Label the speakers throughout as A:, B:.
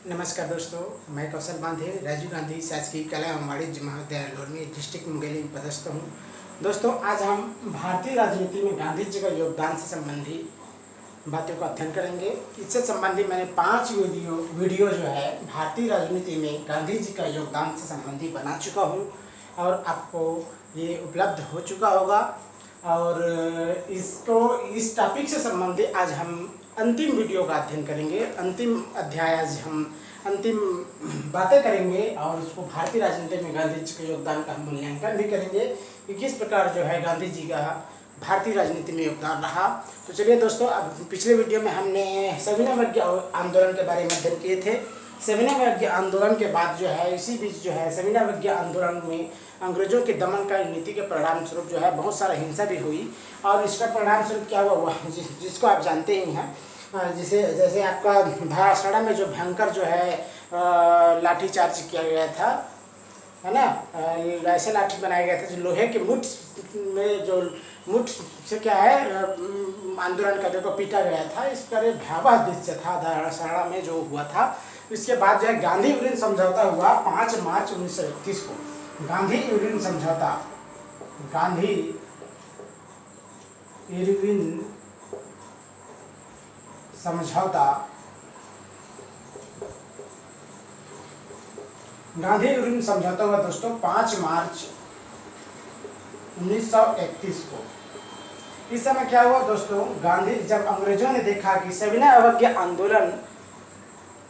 A: नमस्कार दोस्तों, मैं कौशल बांधे राजीव गांधी शासकीय कला एवं वाणिज्य महाविद्यालय लोरमी डिस्ट्रिक्ट मुंगेली में पदस्थ हूँ। दोस्तों, आज हम भारतीय राजनीति में गांधी जी का योगदान से संबंधी बातों का अध्ययन करेंगे। इससे संबंधी मैंने 5 वीडियो जो है भारतीय राजनीति में गांधी जी का योगदान से संबंधी बना चुका हूँ और आपको ये उपलब्ध हो चुका होगा। और इस टॉपिक से संबंधित आज हम अंतिम वीडियो का अध्ययन करेंगे। अंतिम अध्याय आज हम अंतिम बातें करेंगे और उसको भारतीय राजनीति में गांधी जी के योगदान का हम मूल्यांकन भी करेंगे कि किस प्रकार जो है गांधी जी का भारतीय राजनीति में योगदान रहा। तो चलिए दोस्तों, अब पिछले वीडियो में हमने सविनय आंदोलन के बारे में अध्ययन किए थे। सविनय आंदोलन के बाद जो है इसी बीच जो है सविनय आंदोलन में अंग्रेजों के दमन का नीति के परिणाम स्वरूप जो है बहुत सारा हिंसा भी हुई और इसका परिणाम स्वरूप क्या हुआ जिसको आप जानते ही हैं। जैसे आपका धारासड़ा में जो भयंकर जो है लाठीचार्ज किया गया था, है ना। ऐसे लाठी बनाया गया था जो लोहे के मुठ में जो मुठ से क्या है आंदोलन करने को पीटा गया था। इसका भयावह दृश्य था धारासड़ा में जो हुआ था। इसके बाद जो है गांधी इरविन समझौता हुआ 5 मार्च 1931 को। गांधी इरविन समझौता, गांधी इरविन समझौता, गांधी इरविन समझौता हुआ दोस्तों 5 मार्च 1931 को। इस समय क्या हुआ दोस्तों, गांधी जब अंग्रेजों ने देखा कि सविनय अवज्ञा आंदोलन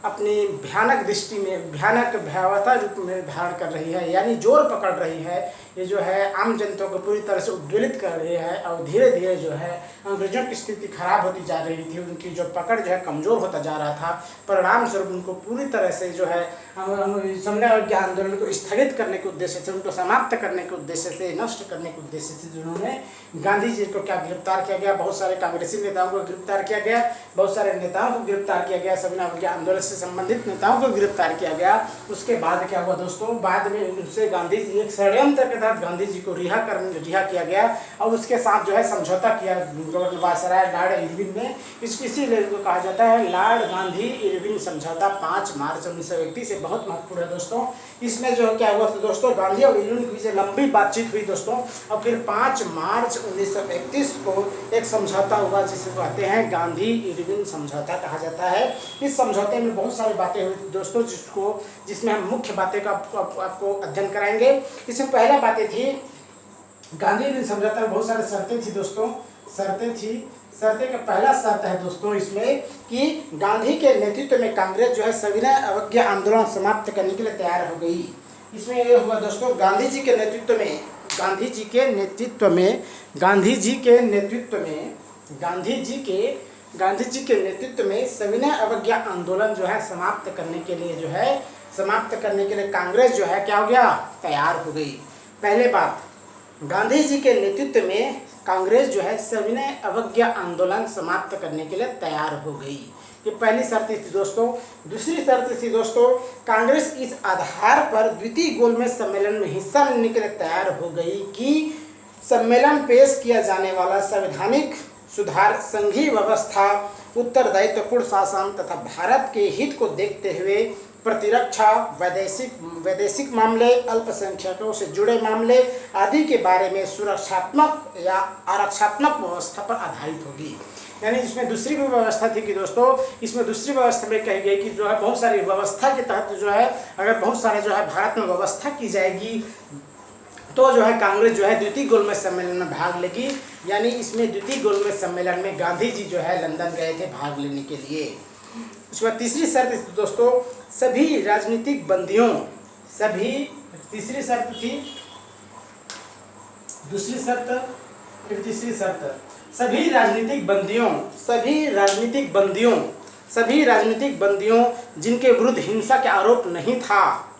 A: अपनी भयानक दृष्टि में भयानक भयावहता रूप में धारण कर रही है, यानी जोर पकड़ रही है, ये जो है आम जनता को पूरी तरह से उद्वेलित कर रही है और धीरे धीरे जो है अंग्रेजों की स्थिति खराब होती जा रही थी। उनकी जो पकड़ जो है कमज़ोर होता जा रहा था। परिणाम स्वरूप उनको पूरी तरह से जो है सविनय अवज्ञा आंदोलन को स्थगित करने के उद्देश्य से, उनको समाप्त करने के उद्देश्य से, नष्ट करने के उद्देश्य से जिन्होंने गांधी जी को क्या गिरफ्तार किया गया, बहुत सारे कांग्रेसी नेताओं को गिरफ्तार किया गया, बहुत सारे नेताओं को गिरफ्तार किया गया, सविनय अवज्ञा आंदोलन से संबंधित नेताओं को गिरफ्तार किया गया। उसके बाद क्या हुआ दोस्तों, बाद में उनसे गांधी जी एक षड्यंत्र के तहत गांधी जी को रिहा किया गया और उसके साथ जो है समझौता किया गवर्नर वायसराय लॉर्ड इरविन ने। इसीलिए इसको कहा जाता है लॉर्ड गांधी इरविन समझौता 5 मार्च 1931 से बहुत महत्वपूर्ण है दोस्तों। इसमें जो क्या हुआ था दोस्तों, गांधी और इरविन के बीच लंबी बातचीत हुई दोस्तों और फिर 5 मार्च 1931 को एक समझौता हुआ जिसे कहते हैं गांधी इरविन समझौता कहा जाता है। इस समझौते में बहुत सारी बातें हुई थी दोस्तों जिसमें हम मुख्य बातें का आपको अध्ययन कराएंगे। इसमें पहला बातें थी गांधी इरविन समझौता में बहुत सारी शर्तें थी दोस्तों। शर्तें का पहला शर्त है दोस्तों इसमें कि गांधी के नेतृत्व में कांग्रेस जो है सविनय अवज्ञा आंदोलन समाप्त करने के लिए तैयार हो गई। इसमें यह हुआ दोस्तों गांधी जी के नेतृत्व में सविनय अवज्ञा आंदोलन जो है समाप्त करने के लिए कांग्रेस जो है क्या हो गया, तैयार हो गई। पहले बात, गांधी जी के नेतृत्व में कांग्रेस जो है सविनय अवज्ञा आंदोलन समाप्त करने के लिए तैयार हो गई। ये पहली शर्त थी दोस्तों। दूसरी शर्त थी दोस्तों, कांग्रेस इस आधार पर द्वितीय गोलमेज सम्मेलन में हिस्सा लेने के लिए तैयार हो गई कि सम्मेलन पेश किया जाने वाला संवैधानिक सुधार, संघीय व्यवस्था, उत्तरदायित्वपूर्ण शासन तथा भारत के हित को देखते हुए प्रतिरक्षा, वैदेशिक मामले, अल्पसंख्यकों से जुड़े मामले आदि के बारे में सुरक्षात्मक या आरक्षात्मक व्यवस्था पर आधारित होगी। यानी इसमें दूसरी भी व्यवस्था थी कि दोस्तों, इसमें दूसरी व्यवस्था में कही गई कि जो है बहुत सारी व्यवस्था के तहत जो है अगर बहुत सारे जो है भारत में व्यवस्था की जाएगी तो जो है कांग्रेस जो है द्वितीय गोलमेज सम्मेलन में भाग लेगी। यानी इसमें द्वितीय गोलमेज सम्मेलन में गांधी जी जो है लंदन गए थे भाग लेने के लिए। उसके बाद तीसरी शर्त दोस्तों, सभी राजनीतिक बंदियों, तीसरी शर्त थी, दूसरी शर्त फिर तीसरी शर्त, सभी राजनीतिक बंदियों जिनके विरुद्ध हिंसा के आरोप नहीं था,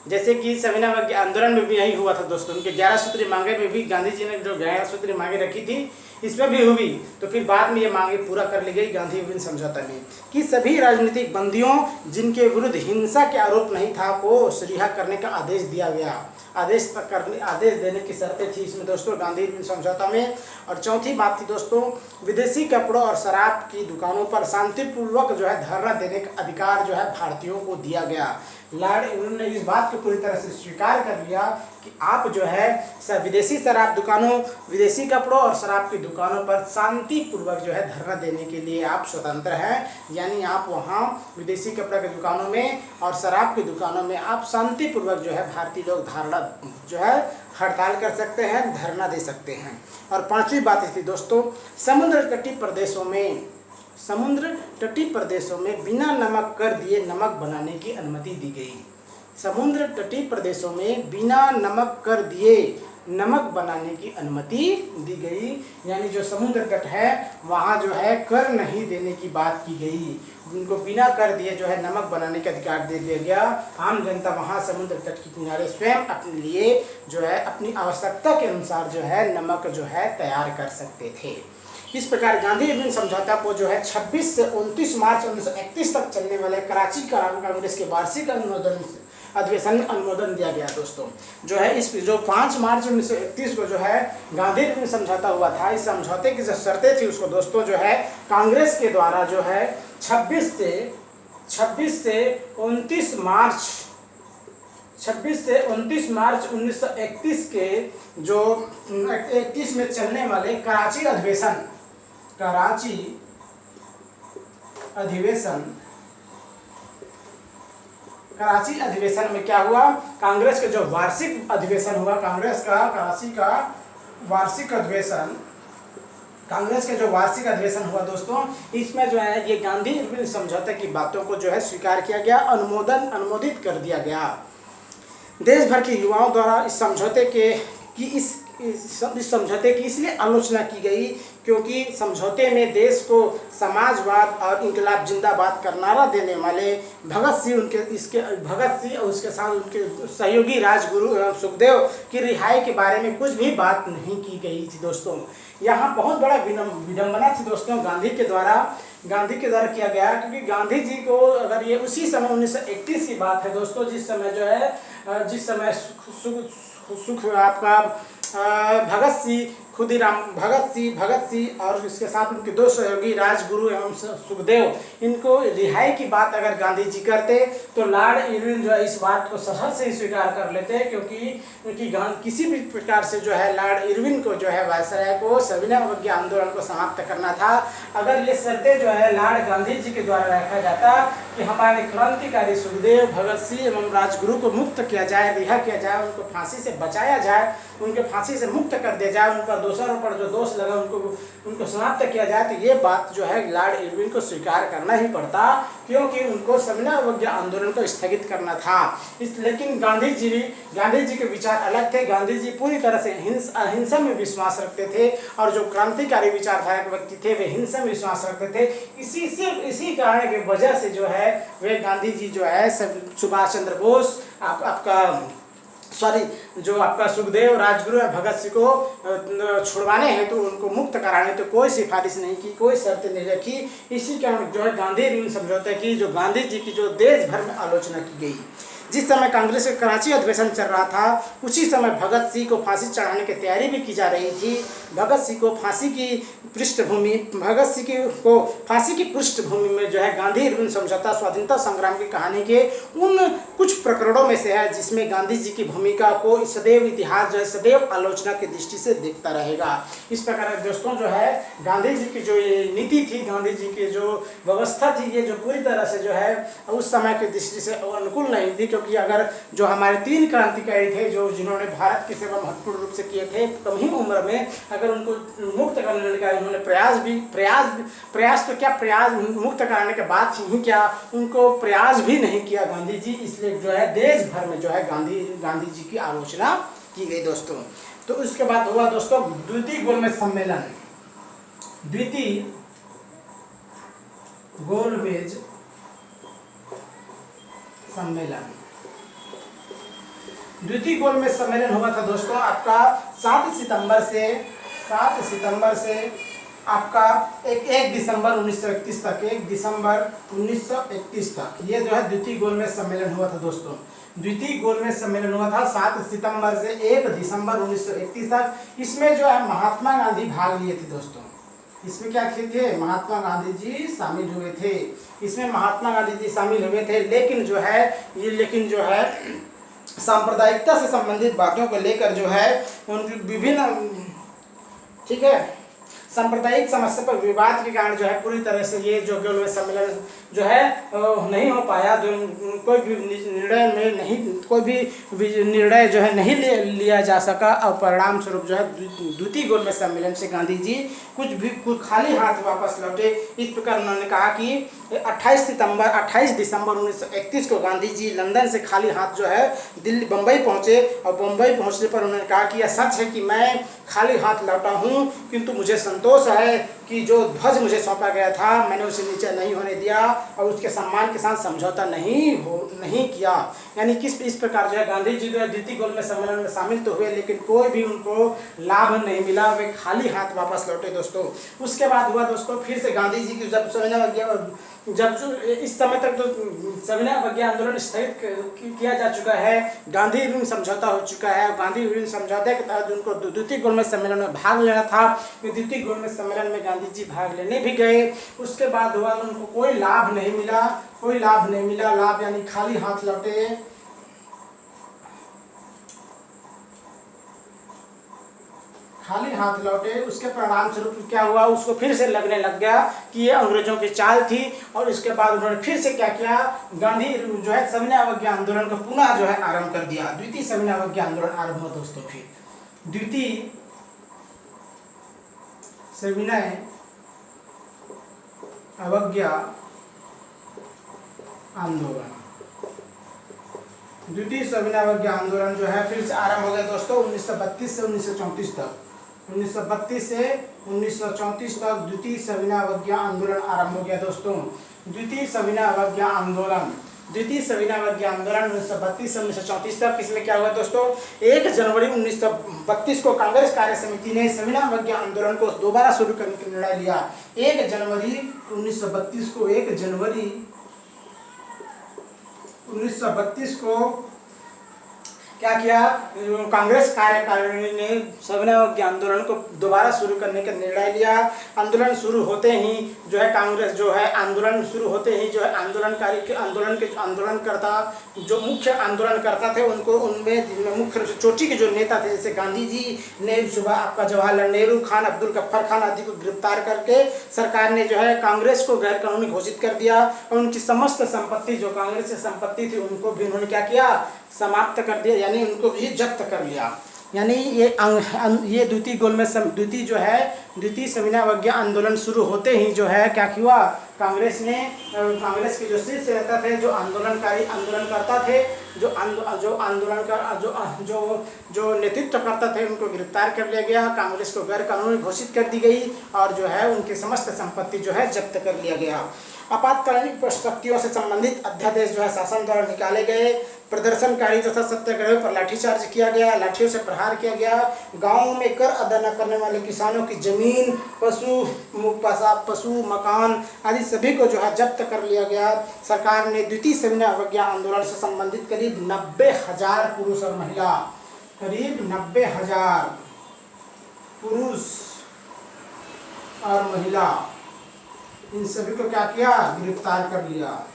A: जैसे कि सविनय अवज्ञा आंदोलन में भी यही हुआ था दोस्तों। उनके 11 सूत्री मांगे में भी गांधी जी ने जो 11 सूत्री मांगे रखी थी, इसमें भी हुई, तो फिर बाद में ये मांगे पूरा कर ली गई गांधी इरविन समझौता में कि सभी राजनीतिक बंदियों जिनके विरुद्ध हिंसा के आरोप नहीं था को रिहा करने का आदेश दिया गया। आदेश देने की शर्तें थी इसमें दोस्तों गांधी इरविन समझौता में। और चौथी बात थी दोस्तों, विदेशी कपड़ों और शराब की दुकानों पर शांतिपूर्वक जो है धरना देने का अधिकार जो है भारतीयों को दिया गया। लॉर्ड इरविन ने इस बात को पूरी तरह से स्वीकार कर लिया कि आप जो है विदेशी शराब दुकानों, विदेशी कपड़ों और शराब की दुकानों पर शांतिपूर्वक जो है धरना देने के लिए आप स्वतंत्र हैं। यानी आप वहाँ विदेशी कपड़े की दुकानों में और शराब की दुकानों में आप शांतिपूर्वक जो है भारतीय लोग धारणा जो है हड़ताल कर सकते हैं, धरना दे सकते हैं। और पांचवी बात थी दोस्तों, समुद्र तटीय प्रदेशों में बिना नमक कर दिए नमक बनाने की अनुमति दी गई। समुद्र तटीय प्रदेशों में बिना नमक कर दिए नमक बनाने की अनुमति दी गई। यानी जो समुद्र तट है वहाँ जो है कर नहीं देने की बात की गई, उनको बिना कर दिए जो है नमक बनाने का अधिकार दे दिया गया। आम जनता वहाँ समुद्र तट के किनारे स्वयं अपने लिए जो है अपनी आवश्यकता के अनुसार जो है नमक जो है तैयार कर सकते थे। इस प्रकार गांधी इरविन समझौता को जो है 26 से 29 मार्च 1931 तक चलने वाले कराची कांग्रेस के वार्षिक अधिवेशन में अनुमोदन दिया गया दोस्तों। जो है इस जो 5 मार्च 1931 को जो है गांधी इरविन समझौता हुआ था, इस समझौते की जो शर्तें थी उसको दोस्तों जो है कांग्रेस के द्वारा जो है 26 से 29 मार्च 1931 के जो 31 में चलने वाले कराची अधिवेशन में क्या हुआ, कांग्रेस के जो वार्षिक अधिवेशन हुआ, कांग्रेस का वार्षिक अधिवेशन हुआ दोस्तों, इसमें जो है ये गांधी इरविन समझौते की बातों को जो है स्वीकार किया गया, अनुमोदित कर दिया गया। देश भर के युवाओं द्वारा इस समझौते की इसलिए आलोचना की गई क्योंकि समझौते में देश को समाजवाद और इंकलाब जिंदाबाद का नारा देने वाले भगत सिंह और उसके साथ उनके सहयोगी राजगुरु एवं सुखदेव की रिहाई के बारे में कुछ भी बात नहीं की गई थी दोस्तों। यहाँ बहुत बड़ा विडंबना थी दोस्तों गांधी के द्वारा किया गया, क्योंकि गांधी जी को अगर ये उसी समय 1931 की बात है दोस्तों, जिस समय सुख आपका भगत सिंह और इसके साथ उनके दो सहयोगी राजगुरु एवं सुखदेव, इनको रिहाई की बात अगर गांधी जी करते तो लॉर्ड इरविन जो है इस बात को सहज से ही स्वीकार कर लेते, क्योंकि किसी भी प्रकार से जो है लॉर्ड इरविन को जो है वायसराय को सविनय अवज्ञा आंदोलन को समाप्त करना था। अगर ये शर्तें जो है लॉर्ड गांधी जी के द्वारा रखा जाता कि हमारे क्रांतिकारी सुखदेव, भगत सिंह एवं राजगुरु को मुक्त किया जाए, रिहा किया जाए, उनको फांसी से बचाया जाए, उनके फांसी से मुक्त कर दिया जाए, उनका दोषारों पर जो दोष लगा उनको समाप्त किया जाए, तो ये बात जो है लॉर्ड इरविन को स्वीकार करना ही पड़ता, क्योंकि उनको सविनय अवज्ञा आंदोलन को स्थगित करना था। लेकिन गांधी जी के विचार अलग थे। गांधी जी पूरी तरह से अहिंसा में विश्वास रखते थे और जो क्रांतिकारी विचारधारा के व्यक्ति थे वे हिंसा में विश्वास रखते थे। इसी कारण की वजह से जो है वे गांधी जी जो है सुभाष चंद्र बोस आपका सुखदेव, राजगुरु और भगत सिंह को छुड़वाने हैं तो उनको मुक्त कराने तो कोई सिफारिश नहीं की, कोई शर्त नहीं रखी। इसी कारण जो है गांधी इरविन समझौते की जो गांधी जी की जो देश भर में आलोचना की गई। जिस समय कांग्रेस का कराची अधिवेशन चल रहा था उसी समय भगत सिंह को फांसी चढ़ाने की तैयारी भी की जा रही थी। भगत सिंह को फांसी की पृष्ठभूमि में जो है गांधी इरविन समझौता स्वाधीनता संग्राम की कहानी के उन कुछ प्रकरणों में से है जिसमें गांधी जी की भूमिका को सदैव इतिहास जो है सदैव आलोचना की दृष्टि से देखता रहेगा। इस प्रकार दोस्तों जो है गांधी जी की जो ये नीति थी, गांधी जी की जो व्यवस्था थी, ये जो पूरी तरह से जो है उस समय की दृष्टि से अनुकूल नहीं थी, क्योंकि अगर जो हमारे 3 क्रांतिकारी थे जिन्होंने भारत की सेवा महत्वपूर्ण रूप से किए थे, कम ही उम्र में अगर उनको मुक्त करने का उन्होंने मुक्त कराने के बाद ही क्या उनको प्रयास भी नहीं किया गांधी जी, इसलिए जो है देश भर में जो है गांधी जी की आलोचना की गई दोस्तों। तो उसके बाद हुआ दोस्तों द्वितीय गोलमेज सम्मेलन। द्वितीय गोलमेज सम्मेलन हुआ था दोस्तों आपका 7 सितंबर से 7 सितंबर से आपका 1 दिसंबर 1931 तक, 1 दिसंबर 1931 तक ये जो है द्वितीय गोलमेज सम्मेलन हुआ था दोस्तों। द्वितीय गोलमेज सम्मेलन हुआ था 7 सितंबर से 1 दिसंबर 1931 तक। इसमें जो है महात्मा गांधी भाग लिए थे दोस्तों। इसमें क्या थे, महात्मा गांधी जी शामिल हुए थे। इसमें महात्मा गांधी जी शामिल हुए थे, लेकिन जो है सांप्रदायिकता से संबंधित बातों को लेकर जो है उनकी विभिन्न, ठीक है, सांप्रदायिक समस्या पर विवाद के कारण जो है पूरी तरह से ये जो गोलमेज सम्मेलन जो है नहीं हो पाया। कोई भी निर्णय जो है नहीं लिया जा सका और परिणाम स्वरूप जो है द्वितीय गोलमेज सम्मेलन से गांधी जी कुछ खाली हाथ वापस लौटे। इस प्रकार उन्होंने कहा कि 28 दिसंबर 1931 को गांधी जी लंदन से खाली हाथ जो है दिल्ली बम्बई पहुंचे और बम्बई पहुंचने पर उन्होंने कहा कि यह सच है कि मैं खाली हाथ लौटा हूं, किंतु मुझे संतोष है कि जो ध्वज मुझे सौंपा गया था मैंने उसे नीचे नहीं होने दिया और उसके सम्मान के साथ समझौता नहीं किया। यानी इस प्रकार जो है गांधी जी जो द्वितीय गोलमेज सम्मेलन में शामिल तो हुए, लेकिन कोई भी उनको लाभ नहीं मिला, वे खाली हाथ वापस लौटे दोस्तों। उसके बाद हुआ दोस्तों फिर से गांधी जी की जब जो इस समय तक तो सविनय अवज्ञा आंदोलन स्थगित किया जा चुका है, गांधी ऋण समझौता हो चुका है। गांधी ऋण समझौते के तहत उनको द्वितीय गोलमेज सम्मेलन में भाग लेना था। द्वितीय गोलमेज सम्मेलन में गांधी जी भाग लेने भी गए। उसके बाद हुआ उनको कोई लाभ नहीं मिला, लाभ यानी खाली हाथ लौटे। उसके परिणाम स्वरूप क्या हुआ, उसको फिर से लगने लग गया कि ये अंग्रेजों की चाल थी। और इसके बाद उन्होंने फिर से क्या किया, गांधी जो है सविनय अवज्ञा आंदोलन को पुनः जो है आरंभ कर दिया। द्वितीय सविनय अवज्ञा आंदोलन आरंभ हुआ दोस्तों। फिर द्वितीय सविनय अवज्ञा आंदोलन, द्वितीय सविनय अवज्ञा आंदोलन जो है फिर से आरंभ हो गया दोस्तों 1932 से 1934 तक। 1932 से 1934 तक द्वितीय सविनय अवज्ञा आंदोलन आरंभ हो गया दोस्तों। द्वितीय सविनय अवज्ञा आंदोलन 1932 से 1934 तक। इसमें क्या हुआ दोस्तों, 1 जनवरी 1932 को कांग्रेस कार्य समिति ने सविनय अवज्ञा आंदोलन को दोबारा शुरू करने का निर्णय लिया। 1 जनवरी 1932 को क्या किया, कांग्रेस कार्यकारिणी ने सविनय अवज्ञा आंदोलन को दोबारा शुरू करने का निर्णय लिया। आंदोलन शुरू होते ही जो है कांग्रेस जो है आंदोलन शुरू होते ही जो है आंदोलनकर्ता जो मुख्य आंदोलनकर्ता थे उनको उनमें मुख्य रूप से चोटी के जो नेता थे जैसे गांधी जी ने सुबह आपका जवाहरलाल नेहरू खान, अब्दुल गफ्फार खान आदि को गिरफ्तार करके सरकार ने जो है कांग्रेस को गैर कानूनी घोषित कर दिया और उनकी समस्त संपत्ति जो कांग्रेस की संपत्ति थी उनको भी उन्होंने क्या किया, समाप्त कर दिया, यानी उनको भी जब्त कर लिया। यानी ये द्वितीय सविनय अवज्ञा आंदोलन शुरू होते ही जो है क्या हुआ, कांग्रेस के जो शीर्ष नेता थे, जो आंदोलनकर्ता थे, जो नेतृत्व करता थे उनको गिरफ्तार कर लिया गया, कांग्रेस को गैर कानूनी घोषित कर दी गई और जो है उनकी समस्त संपत्ति जो है जब्त कर लिया गया। आपातकालीन शक्तियों से संबंधित अध्यादेश जो है शासन द्वारा निकाले गए। प्रदर्शनकारी तथा सत्याग्रहियों पर लाठीचार्ज किया गया, लाठियों से प्रहार किया गया। गांवों में कर अदा न करने वाले किसानों की जमीन, पशु, मकान आदि सभी को जो है जब्त कर लिया गया। सरकार ने द्वितीय सविनय अवज्ञा आंदोलन से संबंधित करीब 90,000 पुरुष और महिला, करीब 90,000 पुरुष और महिला, इन सभी को क्या किया, गिरफ्तार कर लिया।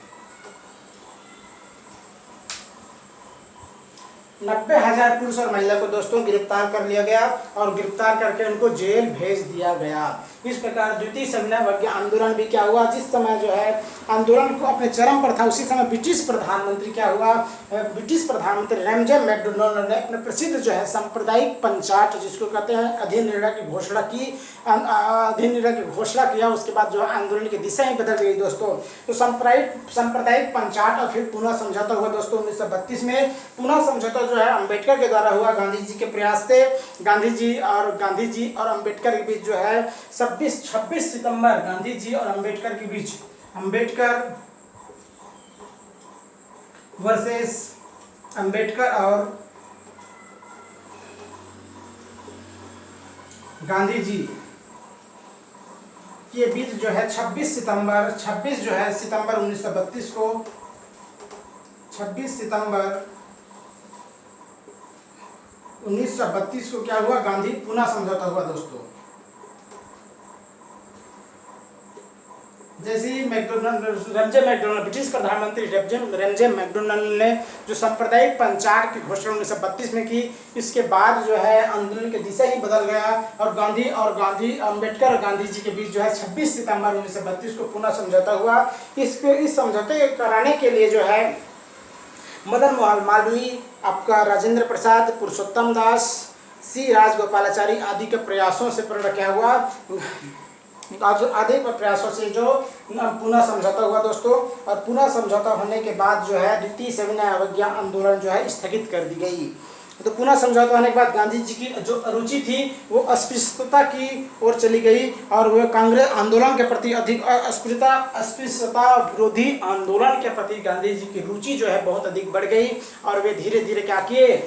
A: 90,000 पुरुष और महिला को दोस्तों गिरफ्तार कर लिया गया और गिरफ्तार करके उनको जेल भेज दिया गया। इस प्रकार द्वितीय सविनय अवज्ञा आंदोलन भी क्या हुआ, जिस समय जो है आंदोलन को अपने चरम पर था उसी समय ब्रिटिश प्रधानमंत्री रैमजे मैकडोनाल्ड ने अपने प्रसिद्ध जो है सांप्रदायिक पंचायत जिसको कहते हैं अधिनिर्णय की घोषणा किया। उसके बाद जो है आंदोलन की दिशा ही बदल गई दोस्तों। तो सांप्रदायिक पंचायत और फिर पुनः समझौता हुआ दोस्तों 1932 में। पुनः समझौता जो है अंबेडकर के द्वारा हुआ, गांधी जी के प्रयास से। गांधी जी और अंबेडकर के बीच जो है 26 सितंबर गांधी जी और अंबेडकर के बीच, अंबेडकर वर्सेस अंबेडकर और गांधी जी के बीच जो है 26 सितंबर 1932 को 26 सितंबर 1932 को क्या हुआ, गांधी पुनः समझौता हुआ दोस्तों। जैसे ही ब्रिटिश प्रधानमंत्री रमजे मैकडोनल्ड ने जो सांप्रदायिक पंचायत की घोषणा 1932 में की, इसके बाद जो है आंदोलन की दिशा ही बदल गया और गांधी अम्बेडकर और गांधी जी के बीच जो है 26 सितंबर 1932 को पुनः समझौता हुआ। इस समझौते कराने के लिए जो है मदन मोहन मालवीय, आपका राजेंद्र प्रसाद, पुरुषोत्तम दास, सी राजगोपालाचारी आदि के प्रयासों से क्या हुआ, आदि प्रयासों से जो पुनः समझौता हुआ दोस्तों। और पुनः समझौता होने के बाद जो है द्वितीय सविनय अवज्ञा आंदोलन जो है स्थगित कर दी गई। तो पुनः समझौता होने के बाद गांधी जी की जो रुचि थी वो अस्पृश्यता की ओर चली गई और वह कांग्रेस आंदोलन के प्रति अधिक अस्पृश्यता विरोधी आंदोलन के प्रति गांधी जी की रुचि जो है बहुत अधिक बढ़ गई और वे धीरे धीरे क्या किए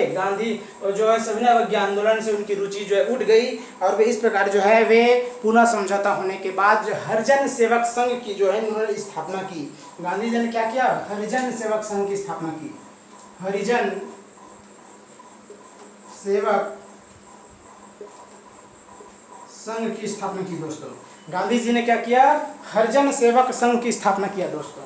A: गांधी जो है सविनय अवज्ञा आंदोलन से उनकी रुचि जो है उठ गई और वे इस प्रकार जो है वे पुनः समझौता होने के बाद जो हरिजन सेवक संघ की जो है उन्होंने स्थापना की। गांधी जी ने क्या किया, हरिजन सेवक संघ की स्थापना की। हरिजन सेवक संघ की स्थापना की दोस्तों। गांधी जी ने क्या किया, हरिजन सेवक संघ की स्थापना किया दोस्तों।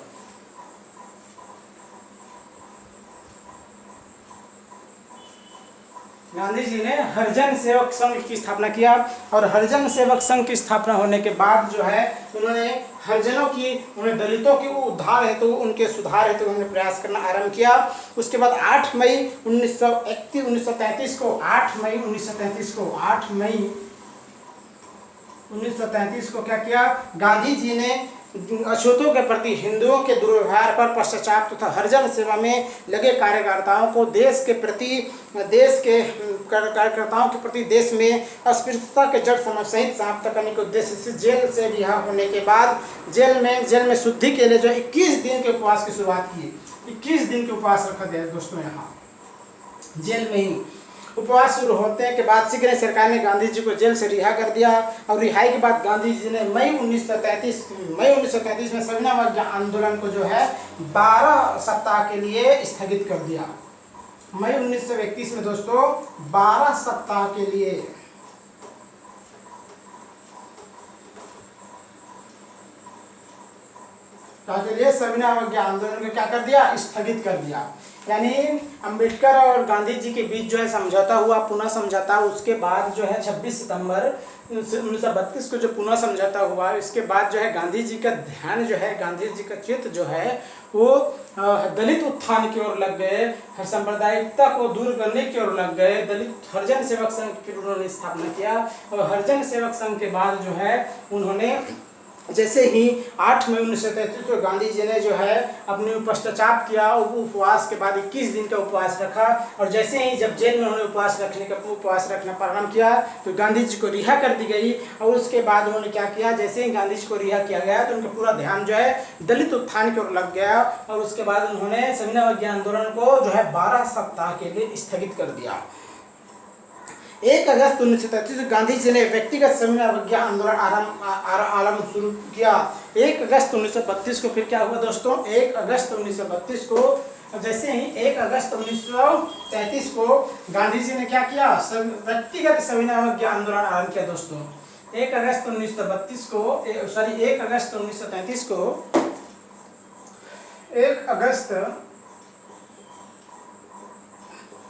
A: गांधी जी ने हरिजन सेवक संघ की स्थापना किया और हरिजन सेवक संघ की स्थापना होने के बाद जो है उन्होंने हरिजनों की, उन्हें दलितों के उद्धार हेतु, उनके सुधार हेतु उन्होंने प्रयास करना आरंभ किया। उसके बाद 8 मई 1933 को क्या किया, गांधी जी ने अछूतों के प्रति हिंदुओं के दुर्व्यवहार पर पश्चाताप तथा हरिजन सेवा में लगे कार्यकर्ताओं को देश के कार्यकर्ताओं के प्रति देश में अस्पृश्यता के जड़ समस्या सहित समाप्त करने के उद्देश्य से जेल से रिहा होने के बाद जेल में शुद्धि के लिए जो 21 दिन के उपवास की शुरुआत की। 21 दिन के उपवास रखा गया दोस्तों। यहाँ जेल में ही उपवास शुरू होने के बाद शीघ्र सरकार ने गांधी जी को जेल से रिहा कर दिया और रिहाई के बाद गांधी जी ने मई 1933 में सविनय अवज्ञा आंदोलन को जो है 12 सप्ताह के लिए स्थगित कर दिया। मई 1931 में दोस्तों 12 सप्ताह के लिए सविनय अवज्ञा आंदोलन को क्या कर दिया, स्थगित कर दिया। यानी अंबेडकर और गांधी जी के बीच जो है समझौता हुआ, पुनः समझौता। उसके बाद जो है 26 सितंबर 1932 को जो पुनः समझौता हुआ, इसके बाद जो है गांधी जी का ध्यान जो है, गांधी जी का चित्त जो है वो दलित उत्थान की ओर लग गए, सांप्रदायिकता को दूर करने की ओर लग गए। दलित हरिजन सेवक संघ की उन्होंने स्थापना किया और हरिजन सेवक संघ के बाद जो है उन्होंने जैसे ही 8 मई 1933 को गांधी जी ने जो है अपने पश्चाताप किया, उपवास के बाद 21 दिन का उपवास रखा और जैसे ही जब जेल में उन्होंने उपवास रखना प्रारंभ किया तो गांधी जी को रिहा कर दी गई। और उसके बाद उन्होंने क्या किया, जैसे ही गांधी जी को रिहा किया गया तो उनका पूरा ध्यान जो है दलित उत्थान की ओर लग गया और उसके बाद उन्होंने सविनय अवज्ञा आंदोलन को जो है 12 सप्ताह के लिए स्थगित कर दिया। 1 अगस्त 1933 गांधी जी ने व्यक्तिगत सविनय अवज्ञा आंदोलन आरंभ शुरू किया। 1 अगस्त 1932 को फिर क्या हुआ दोस्तों, 1 अगस्त 1932 को जैसे ही 1 अगस्त 1933 को गांधी जी ने क्या किया, व्यक्तिगत सविनय अवज्ञा आंदोलन आरंभ किया दोस्तों। 1 अगस्त 1932 को 1 अगस्त 1933 को 1 अगस्त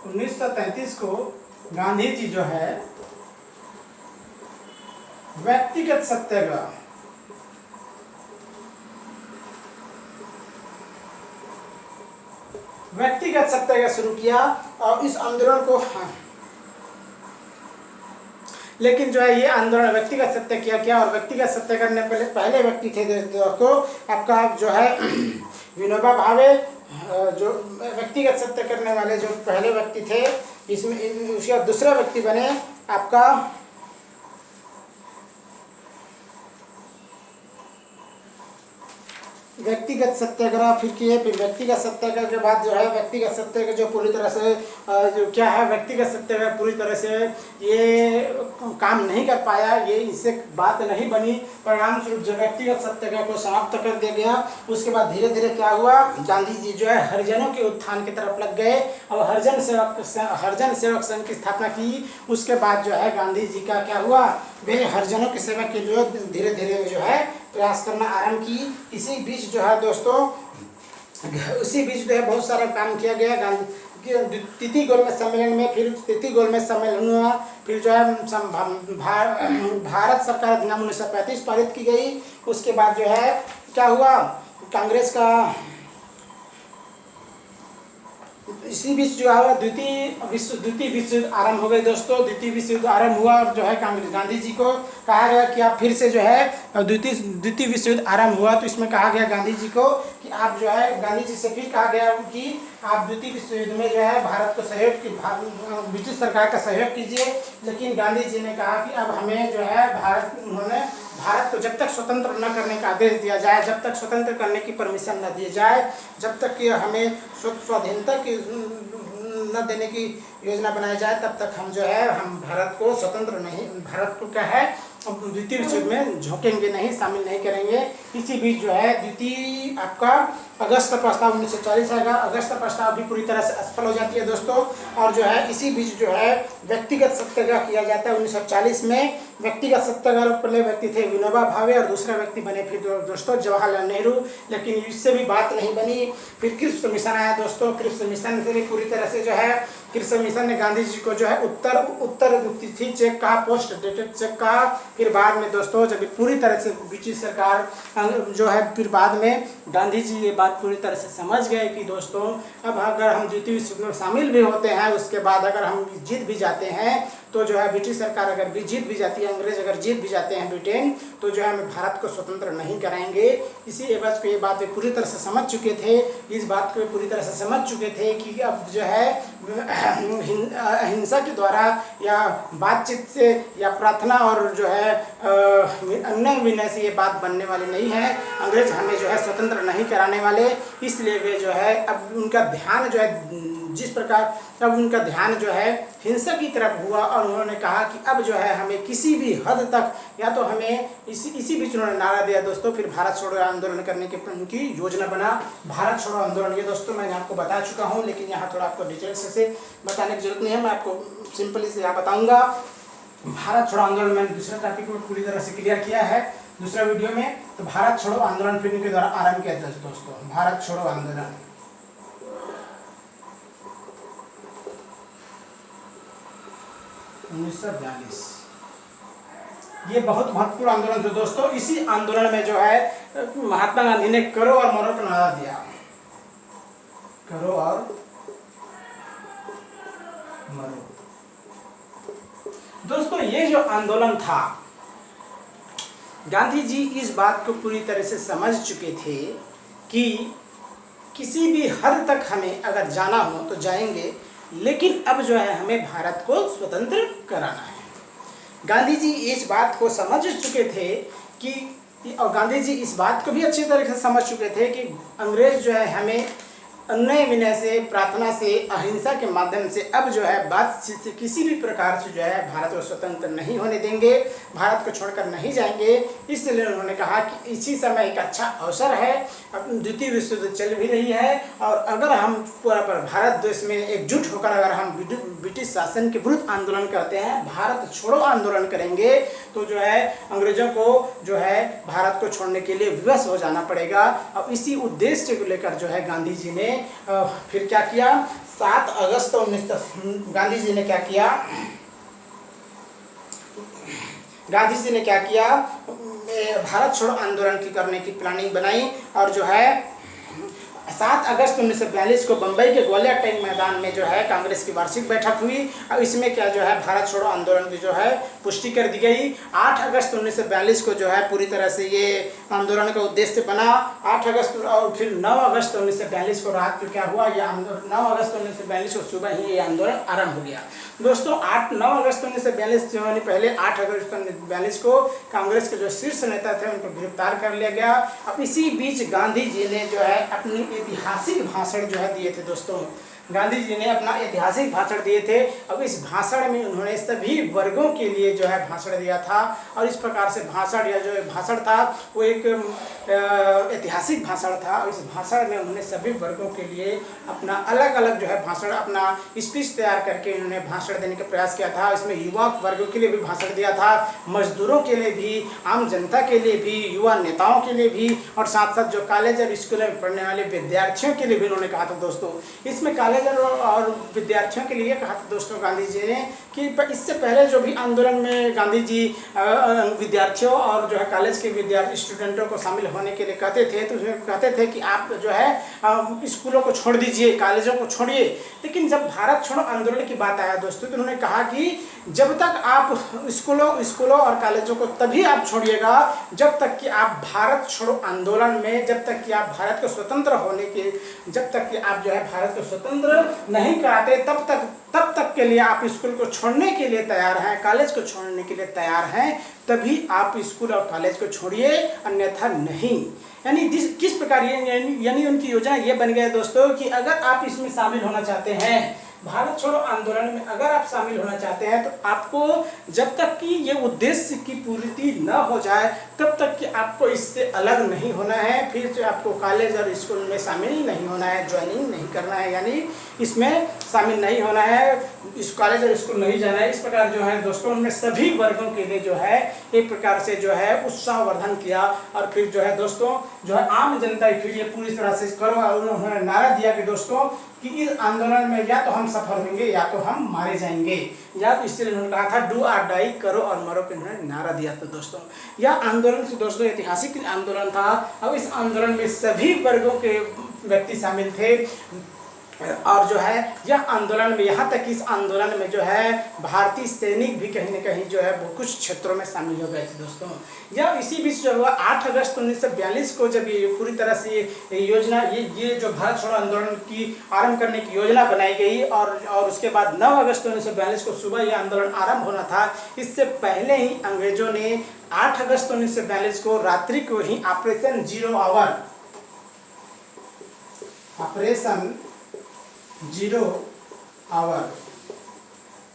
A: 1933 को गांधी जी जो है व्यक्तिगत सत्याग्रह शुरू किया और इस आंदोलन को लेकिन जो है ये आंदोलन व्यक्तिगत सत्य किया और व्यक्तिगत सत्य करने पहले व्यक्ति थे दोस्तों आपका जो है विनोबा भावे, जो व्यक्तिगत सत्य करने वाले जो पहले व्यक्ति थे। इसमें उसका दूसरा व्यक्ति बने आपका व्यक्तिगत सत्याग्रह फिर किए, फिर व्यक्तिगत सत्याग्रह के बाद जो है व्यक्तिगत सत्याग्रह जो पूरी तरह से जो क्या है व्यक्तिगत सत्याग्रह पूरी तरह से ये काम नहीं कर पाया, ये इससे बात नहीं बनी, परिणाम स्वरूप जो व्यक्तिगत सत्याग्रह को समाप्त कर दिया गया। उसके बाद धीरे धीरे क्या हुआ, गांधी जी जो है हरिजनों के उत्थान की तरफ लग गए और हरिजन सेवक संघ की स्थापना की। उसके बाद जो है गांधी जी का क्या हुआ, वे हरिजनों की सेवा के लिए धीरे धीरे जो है प्रयास करना आरंभ की। इसी बीच जो है दोस्तों, उसी बीच जो है बहुत सारा काम किया गया। गांधी तृतीय गोलमेज सम्मेलन में, फिर तृतीय गोलमेज सम्मेलन हुआ, फिर जो है भारत सरकार अधिनियम 1935 पारित की गई। उसके बाद जो है क्या हुआ, कांग्रेस का इसी बीच जो है द्वितीय विश्व युद्ध आरंभ हो गए दोस्तों। द्वितीय विश्व युद्ध आरंभ हुआ और जो है गांधी जी को कहा गया कि आप फिर से जो है द्वितीय विश्व युद्ध आरंभ हुआ, तो इसमें कहा गया गांधी जी को कि आप जो है, गांधी जी से फिर कहा गया कि आप द्वितीय विश्व युद्ध में जो है भारत को सहयोग की, ब्रिटिश सरकार का सहयोग कीजिए। लेकिन गांधी जी ने कहा कि अब हमें जो है भारत को जब तक स्वतंत्र न करने का आदेश दिया जाए, जब तक स्वतंत्र करने की परमिशन न दी जाए, जब तक कि हमें स्वाधीनता की न देने की योजना बनाई जाए, तब तक हम जो है हम भारत को स्वतंत्र नहीं, भारत को क्या है द्वितीय विश्व युद्ध में झोंकेंगे नहीं, शामिल नहीं करेंगे। इसी बीच जो है द्वितीय आपका अगस्त प्रस्ताव 1940 आएगा। अगस्त प्रस्ताव भी पूरी तरह से असफल हो जाती है दोस्तों। और जो है इसी बीच जो है व्यक्तिगत सत्याग्रह किया जाता है 1940 में। व्यक्तिगत सत्याग्रह पहले व्यक्ति थे विनोबा भावे और दूसरा व्यक्ति बने फिर दोस्तों जवाहरलाल नेहरू, लेकिन इससे भी बात नहीं बनी। फिर क्रिप्स मिशन आया दोस्तों। क्रिप्स मिशन से भी पूरी तरह से जो है क्रिप्स मिशन ने गांधी जी को जो है उत्तर तिथि चेक कहा, पोस्ट डेटेड चेक कहा। फिर बाद में दोस्तों जब पूरी तरह से ब्रिटिश सरकार जो है, फिर बाद में गांधी जी ये बात पूरी तरह से समझ गए कि दोस्तों अब अगर हम द्वितीय विश्व युद्ध में शामिल भी होते हैं, उसके बाद अगर हम जीत भी जाते हैं, तो जो है ब्रिटिश सरकार अगर भी जीत भी जाती है, अंग्रेज अगर जीत भी जाते हैं ब्रिटेन, तो जो है हमें भारत को स्वतंत्र नहीं कराएंगे। इसी एवज को ये बात वे पूरी तरह से समझ चुके थे। इस बात को पूरी तरह से समझ चुके थे कि अब जो है अहिंसा के द्वारा या बातचीत से या प्रार्थना और जो है अन्य विनय से ये बात बनने वाली नहीं है। अंग्रेज हमें जो है स्वतंत्र नहीं कराने वाले। इसलिए वे जो है अब उनका ध्यान जो है जिस प्रकार अब उनका ध्यान जो है हिंसा की तरफ हुआ और उन्होंने कहा कि अब जो है हमें किसी भी हद तक, या तो हमें इसी बीच उन्होंने नारा दिया दोस्तों, फिर भारत छोड़ो आंदोलन करने की उनकी योजना बना। भारत छोड़ो आंदोलन ये दोस्तों मैंने आपको बता चुका हूँ, लेकिन यहाँ थोड़ा आपको डिटेल्स से बताने की जरूरत नहीं है, मैं आपको सिंपली से यहाँ बताऊँगा। भारत छोड़ो आंदोलन मैंने दूसरे टॉपिक में पूरी तरह से क्लियर किया है दूसरा वीडियो में। तो भारत छोड़ो आंदोलन फिर इनके द्वारा आरंभ किया था दोस्तों, भारत छोड़ो आंदोलन 1942। ये बहुत महत्वपूर्ण आंदोलन था दोस्तों। इसी आंदोलन में जो है महात्मा गांधी ने करो और मरो का नारा दिया, करो और मरो। दोस्तों ये जो आंदोलन था, गांधी जी इस बात को पूरी तरह से समझ चुके थे कि किसी भी हद तक हमें अगर जाना हो तो जाएंगे, लेकिन अब जो है हमें भारत को स्वतंत्र कराना है। गांधी जी इस बात को समझ चुके थे कि, और गांधी जी इस बात को भी अच्छी तरीके से समझ चुके थे कि अंग्रेज जो है हमें अन्य विनय से, प्रार्थना से, अहिंसा के माध्यम से अब जो है बातचीत से किसी भी प्रकार से जो है भारत को स्वतंत्र नहीं होने देंगे, भारत को छोड़कर नहीं जाएंगे। इसलिए उन्होंने कहा कि इसी समय एक अच्छा अवसर है, द्वितीय विश्व युद्ध चल भी रही है, और अगर हम पूरा पर भारत देश में एकजुट होकर अगर हम ब्रिटिश शासन के विरुद्ध आंदोलन करते हैं, भारत छोड़ो आंदोलन करेंगे, तो जो है अंग्रेजों को जो है भारत को छोड़ने के लिए विवश हो जाना पड़ेगा। अब इसी उद्देश्य को लेकर जो है गांधी जी ने फिर क्या किया, 7 अगस्त 19 गांधी जी ने क्या किया, गांधी जी ने क्या किया, भारत छोड़ो आंदोलन की करने की प्लानिंग बनाई और जो है 7 अगस्त 1942 को बम्बई के ग्वालियर टैंक मैदान में जो है कांग्रेस की वार्षिक बैठक हुई और इसमें क्या जो है भारत छोड़ो आंदोलन की जो है पुष्टि कर दी गई। 8 अगस्त 1942 को जो है पूरी तरह से ये आंदोलन का उद्देश्य बना। 8 अगस्त और फिर 9 अगस्त 1942 को रात को क्या हुआ, ये आंदोलन 9 अगस्त 1942 को सुबह ही ये आंदोलन आरंभ हो गया। दोस्तों 9 अगस्त 1942 जो है पहले 8 अगस्त 1942 को कांग्रेस के जो शीर्ष नेता थे उनको गिरफ्तार कर लिया गया। अब इसी बीच गांधी जी ने जो है अपनी ऐतिहासिक भाषण जो है दिए थे। दोस्तों गांधी जी ने अपना ऐतिहासिक भाषण दिए थे। अब इस भाषण में उन्होंने सभी वर्गों के लिए जो है भाषण दिया था और इस प्रकार से भाषण या जो भाषण था वो एक ऐतिहासिक भाषण था। और इस भाषण में उन्होंने सभी वर्गों के लिए अपना अलग अलग जो है भाषण, अपना स्पीच तैयार करके उन्होंने भाषण देने का प्रयास किया था। इसमें युवा वर्गों के लिए भी भाषण दिया था, मजदूरों के लिए भी, आम जनता के लिए भी, युवा नेताओं के लिए भी और साथ साथ जो कॉलेज और स्कूलों में पढ़ने वाले विद्यार्थियों के लिए भी उन्होंने कहा था। दोस्तों इसमें कॉलेज और विद्यार्थियों के लिए कहा था दोस्तों गांधी जी ने कि इससे पहले जो भी आंदोलन में गांधी जी विद्यार्थियों और जो है कॉलेज के विद्यार्थी स्टूडेंटों को शामिल होने के लिए कहते थे, तो उसमें कहते थे कि आप जो है स्कूलों को छोड़ दीजिए, कॉलेजों को छोड़िए। लेकिन जब भारत छोड़ो आंदोलन की बात आया दोस्तों तो उन्होंने कहा कि जब तक आप स्कूलों और कॉलेजों को तभी आप छोड़िएगा जब तक कि आप भारत छोड़ो आंदोलन में, जब तक कि आप भारत को स्वतंत्र होने के, जब तक कि आप जो है भारत को स्वतंत्र नहीं कराते तब तक के लिए आप स्कूल को छोड़ने के लिए तैयार हैं, कॉलेज को छोड़ने के लिए तैयार हैं, तभी आप स्कूल और कॉलेज को छोड़िए, अन्यथा नहीं। यानी किस प्रकार यानी उनकी योजना ये बन गया दोस्तों कि अगर आप इसमें शामिल होना चाहते हैं, भारत छोड़ो आंदोलन में अगर आप शामिल होना चाहते हैं तो आपको जब तक कि ये उद्देश्य की पूर्ति न हो जाए तब तक कि आपको इससे अलग नहीं होना है, फिर से आपको कॉलेज और स्कूल में शामिल नहीं होना है, ज्वाइनिंग नहीं करना है, यानी इसमें शामिल नहीं होना है, इस कॉलेज और स्कूल नहीं जाना है। इस प्रकार जो है दोस्तों उन्होंने सभी वर्गों के लिए जो है एक प्रकार से जो है उत्साहवर्धन किया और फिर जो है दोस्तों जो है आम जनता के लिए पूरी तरह से करो और उन्होंने नारा दिया कि दोस्तों कि इस आंदोलन में या तो हम सफल होंगे या तो हम मारे जाएंगे, या तो इसलिए उन्होंने कहा था डू और डाई, करो और मरो के उन्होंने नारा दिया था। दोस्तों यह आंदोलन से दोस्तों ऐतिहासिक आंदोलन था। अब इस आंदोलन में सभी वर्गों के व्यक्ति शामिल थे और जो है यह आंदोलन में, यहाँ तक इस आंदोलन में जो है भारतीय सैनिक भी कहीं न कहीं जो है कुछ क्षेत्रों में शामिल हो गए थे। दोस्तों यह इसी बीच जो हुआ 8 अगस्त 1942 को जब ये पूरी तरह से योजना ये जो भारत छोड़ो आंदोलन की आरंभ करने की योजना बनाई गई और उसके बाद 9 अगस्त 1942 को सुबह यह आंदोलन आरंभ होना था। इससे पहले ही अंग्रेजों ने 8 अगस्त 1942 को रात्रि को ही operation zero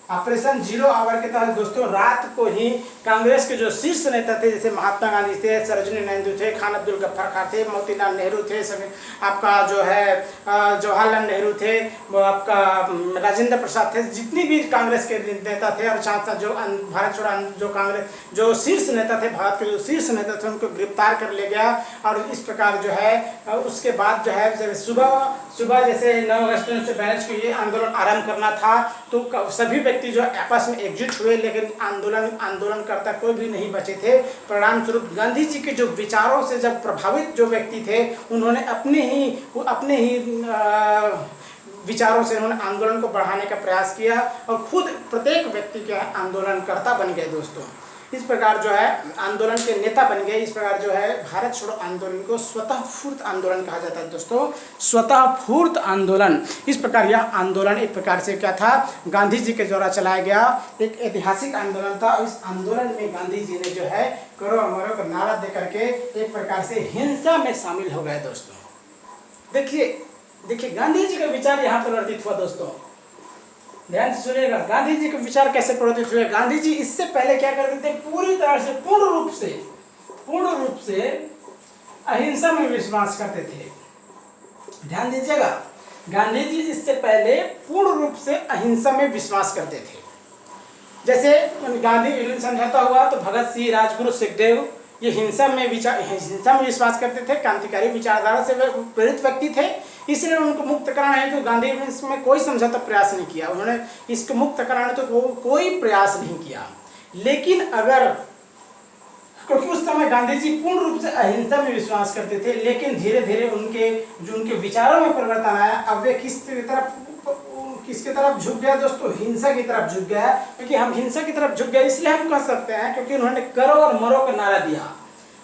A: operation zero hour के तहत दोस्तों रात को ही कांग्रेस के जो शीर्ष नेता थे जैसे महात्मा गांधी थे, सरोजिनी नायडू थे, खान अब्दुल गफ्फार खान थे, मोतीलाल नेहरू थे, आपका जो है जवाहरलाल नेहरू थे, वो आपका राजेंद्र प्रसाद थे, जितनी भी कांग्रेस के नेता थे और साथ साथ जो भारत छोड़ो जो कांग्रेस जो शीर्ष नेता थे, भारत के जो शीर्ष नेता थे उनको गिरफ्तार कर लिया गया। और इस प्रकार जो है उसके बाद जो है जब सुबह जैसे 9 अगस्त 1942 को ये आंदोलन आरंभ करना था तो सभी व्यक्ति जो आपस में एकजुट हुए, लेकिन आंदोलनकर्ता कोई भी नहीं बचे थे। परिणाम स्वरूप गांधी जी के जो विचारों से जब प्रभावित जो व्यक्ति थे उन्होंने अपने ही विचारों से उन्होंने आंदोलन को बढ़ाने का प्रयास किया और खुद प्रत्येक व्यक्ति के आंदोलनकर्ता बन गए। दोस्तों इस प्रकार जो है आंदोलन के नेता बन गए। इस प्रकार जो है भारत छोड़ो आंदोलन को स्वतः स्फूर्त आंदोलन कहा जाता है। दोस्तों स्वतः स्फूर्त आंदोलन, इस प्रकार यह आंदोलन एक प्रकार से क्या था, गांधी जी के द्वारा चलाया गया एक ऐतिहासिक आंदोलन था। इस आंदोलन में गांधी जी ने जो है करो मरो का नारा दे करके एक प्रकार से हिंसा में शामिल हो गए। दोस्तों देखिए गांधी जी का विचार यहाँ परिवर्तित हुआ। दोस्तों ध्यान से सुनिएगा, गांधी जी के विचार कैसे परिवर्तित हुए। गांधी जी इससे पहले क्या करते थे, पूरी तरह से पूर्ण रूप से अहिंसा में विश्वास करते थे। ध्यान दीजिएगा, गांधी जी इससे पहले पूर्ण रूप से अहिंसा में विश्वास करते थे। जैसे गांधी समझौता हुआ तो भगत सिंह, राजगुरु, सुखदेव ये हिंसा में विश्वास करते थे, क्रांतिकारी विचारधारा से प्रेरित व्यक्ति थे। इसलिए उनको मुक्त कराना है तो गांधी ने इसमें कोई समझौता प्रयास नहीं किया, उन्होंने इसको मुक्त कराने तो कोई प्रयास नहीं किया। लेकिन अगर क्योंकि उस समय गांधी जी पूर्ण रूप से अहिंसा में विश्वास करते थे, लेकिन धीरे धीरे उनके विचारों में परिवर्तन आया। अब वे किसकी तरफ झुक गया दोस्तों? हिंसा की तरफ झुक गया। क्योंकि हम हिंसा की तरफ झुक गए इसलिए हम कह सकते हैं क्योंकि उन्होंने करो और मरो का नारा दिया,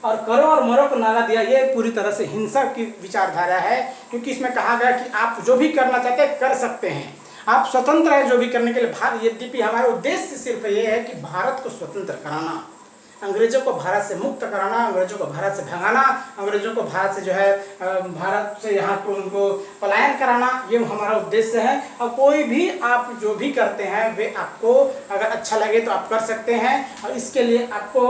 A: और करो और मरो को नारा दिया। ये पूरी तरह से हिंसा की विचारधारा है, क्योंकि इसमें कहा गया कि आप जो भी करना चाहते हैं कर सकते हैं, आप स्वतंत्र हैं जो भी करने के लिए। यद्यपि हमारा उद्देश्य सिर्फ ये है कि भारत को स्वतंत्र कराना, अंग्रेजों को भारत से मुक्त कराना, अंग्रेजों को भारत से भगाना, अंग्रेजों को भारत से जो है भारत से यहाँ को उनको पलायन कराना, ये हमारा उद्देश्य है। और कोई भी आप जो भी करते हैं वे आपको अगर अच्छा लगे तो आप कर सकते हैं, और इसके लिए आपको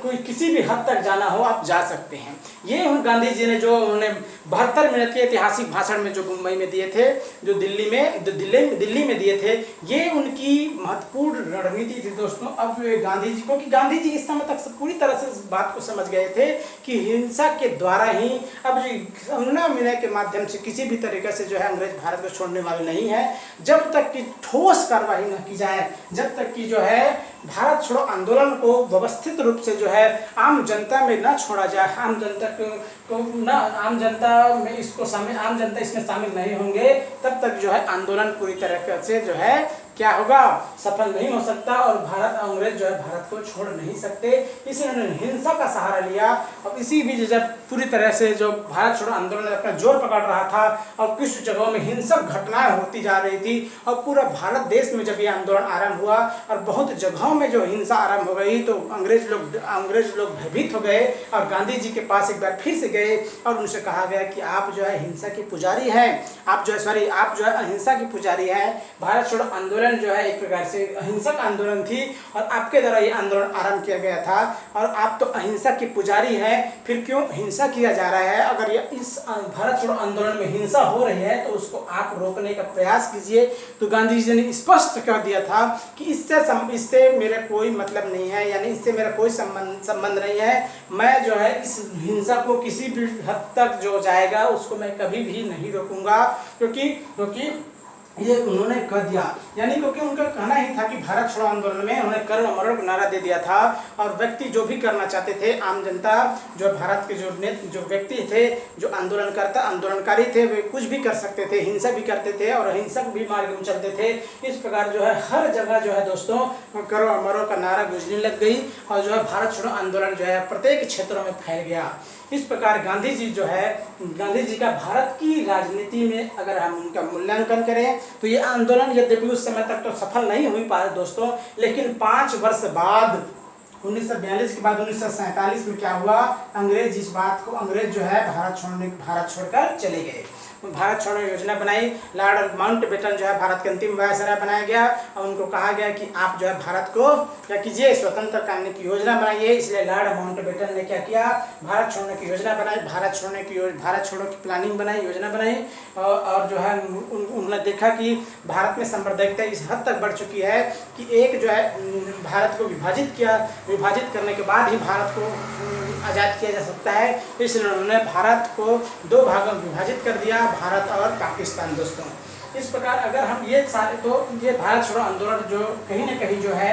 A: कोई किसी भी हद तक जाना हो आप जा सकते हैं। ये गांधी जी ने जो उन्होंने 72 मिनट के ऐतिहासिक भाषण में जो मुंबई में दिए थे, जो दिल्ली में दिए थे, ये उनकी महत्वपूर्ण रणनीति थी दोस्तों। अब गांधी जी, क्योंकि गांधी जी इस समय तक पूरी तरह से इस बात को समझ गए थे कि हिंसा के द्वारा ही, अब जो विनय के माध्यम से किसी भी तरीके से जो है अंग्रेज भारत को छोड़ने वाले नहीं है। जब तक कि ठोस कार्रवाई न की जाए, जब तक कि जो है भारत छोड़ो आंदोलन को व्यवस्थित रूप से जो है आम जनता में न छोड़ा जाए, आम जनता में आम जनता इसमें शामिल नहीं होंगे, तब तक जो है आंदोलन पूरी तरह से जो है क्या होगा, सफल नहीं हो सकता, और अंग्रेज जो है भारत को छोड़ नहीं सकते। इसलिए उन्होंने हिंसा का सहारा लिया। और इसी बीच जब पूरी तरह से जो भारत छोड़ो आंदोलन अपना जोर पकड़ रहा था और कुछ जगहों में हिंसक घटनाएं होती जा रही थी, और पूरा भारत देश में जब ये आंदोलन आरंभ हुआ और बहुत जगहों में जो हिंसा आरंभ हो गई, तो अंग्रेज लोग भयभीत हो गए और गांधी जी के पास एक बार फिर से गए और उनसे कहा गया कि आप जो है हिंसा के पुजारी हैं, आप जो है अहिंसा की पुजारी हैं। भारत छोड़ो आंदोलन जो है एक प्रकार से अहिंसक आंदोलन थी और आपके द्वारा ये आंदोलन आरंभ किया गया था, और आप तो अहिंसा की पुजारी हैं, फिर क्यों हिंसा किया जा रहा है? अगर ये इस भारत छोड़ो आंदोलन में हिंसा हो रही है तो उसको आप रोकने का प्रयास कीजिए। तो गांधी जी ने स्पष्ट कर दिया था कि इससे मेरा कोई मतलब नहीं है, यानी इससे मेरा कोई संबंध नहीं है। मैं जो है इस हिंसा को किसी भी हद तक जो जाएगा उसको मैं कभी भी नहीं रोकूंगा, क्योंकि ये उन्होंने कह दिया, यानी क्योंकि उनका कहना ही था कि भारत छोड़ो आंदोलन में उन्होंने करो मरो का नारा दे दिया था, और व्यक्ति जो भी करना चाहते थे, आम जनता जो भारत के जो व्यक्ति थे, जो आंदोलनकारी थे, वे कुछ भी कर सकते थे, हिंसा भी करते थे और अहिंसक भी मार्ग में चलते थे। इस प्रकार जो है हर जगह जो है दोस्तों करो मरो का नारा गूंजने लग गई, और जो है भारत छोड़ो आंदोलन जो है प्रत्येक क्षेत्रों में फैल गया। इस प्रकार गांधी जी का भारत की राजनीति में अगर हम उनका मूल्यांकन करें तो ये आंदोलन यद्यपि उस समय तक तो सफल नहीं हुई पाया दोस्तों, लेकिन 5 वर्ष बाद 1942 के बाद 1947 में क्या हुआ, अंग्रेज जो है भारत छोड़कर चले गए। भारत छोड़ो योजना बनाई, लॉर्ड माउंटबेटन जो है भारत के अंतिम वायसराय बनाया गया, और उनको कहा गया कि आप जो है भारत को क्या कीजिए, स्वतंत्र करने की योजना बनाइए। इसलिए लॉर्ड माउंटबेटन ने क्या किया, भारत छोड़ने की योजना बनाई, भारत छोड़ो की प्लानिंग बनाई, योजना बनाई, और जो है उन्होंने देखा कि भारत में सांप्रदायिकता इस हद तक बढ़ चुकी है कि एक जो है भारत को विभाजित करने के बाद ही भारत को आज़ाद किया जा सकता है। इसलिए उन्होंने भारत को 2 भागों में विभाजित कर दिया, भारत और पाकिस्तान दोस्तों। इस प्रकार अगर हम ये भारत छोड़ो आंदोलन जो कहीं न कहीं जो है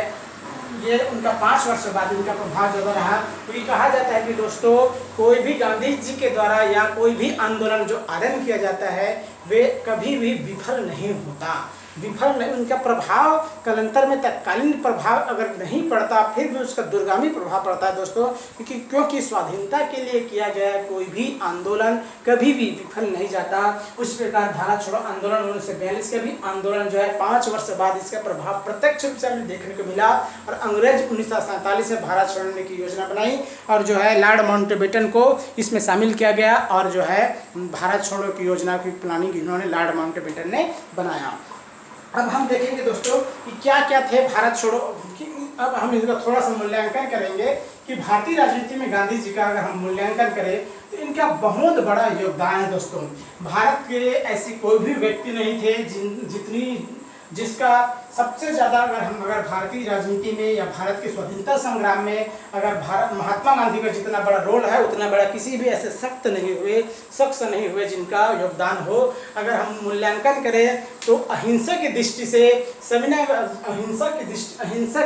A: ये उनका 5 वर्ष बाद उनका प्रभाव ज़्यादा रहा। तो ये कहा जाता है कि दोस्तों कोई भी गांधी जी के द्वारा या कोई भी आंदोलन जो आरंभ किया जाता है वे कभी भी विफल नहीं होता, उनका प्रभाव कालांतर में तत्कालीन प्रभाव अगर नहीं पड़ता फिर भी उसका दूरगामी प्रभाव पड़ता है दोस्तों, क्योंकि स्वाधीनता के लिए किया गया कोई भी आंदोलन कभी भी विफल नहीं जाता। उस प्रकार भारत छोड़ो आंदोलन 1942 का भी आंदोलन जो है 5 वर्ष बाद इसका प्रभाव प्रत्यक्ष रूप से हमें देखने को मिला, और अंग्रेज 1947 में भारत छोड़ने की योजना बनाई, और जो है लॉर्ड माउंटबेटन को इसमें शामिल किया गया, और जो है भारत छोड़ो की योजना की प्लानिंग इन्होंने लॉर्ड माउंटबेटन ने बनाया। अब हम देखेंगे दोस्तों कि क्या क्या थे भारत छोड़ो की। अब हम इसका थोड़ा सा मूल्यांकन करेंगे कि भारतीय राजनीति में गांधी जी का अगर हम मूल्यांकन करें तो इनका बहुत बड़ा योगदान है दोस्तों। भारत के ऐसे कोई भी व्यक्ति नहीं थे जिसका सबसे ज़्यादा अगर भारतीय राजनीति में या भारत के स्वतंत्रता संग्राम में अगर भारत महात्मा गांधी का जितना बड़ा रोल है उतना बड़ा किसी भी ऐसे शख्स नहीं हुए जिनका योगदान हो। अगर हम मूल्यांकन करें तो अहिंसा की दृष्टि से सभी ने अहिंसा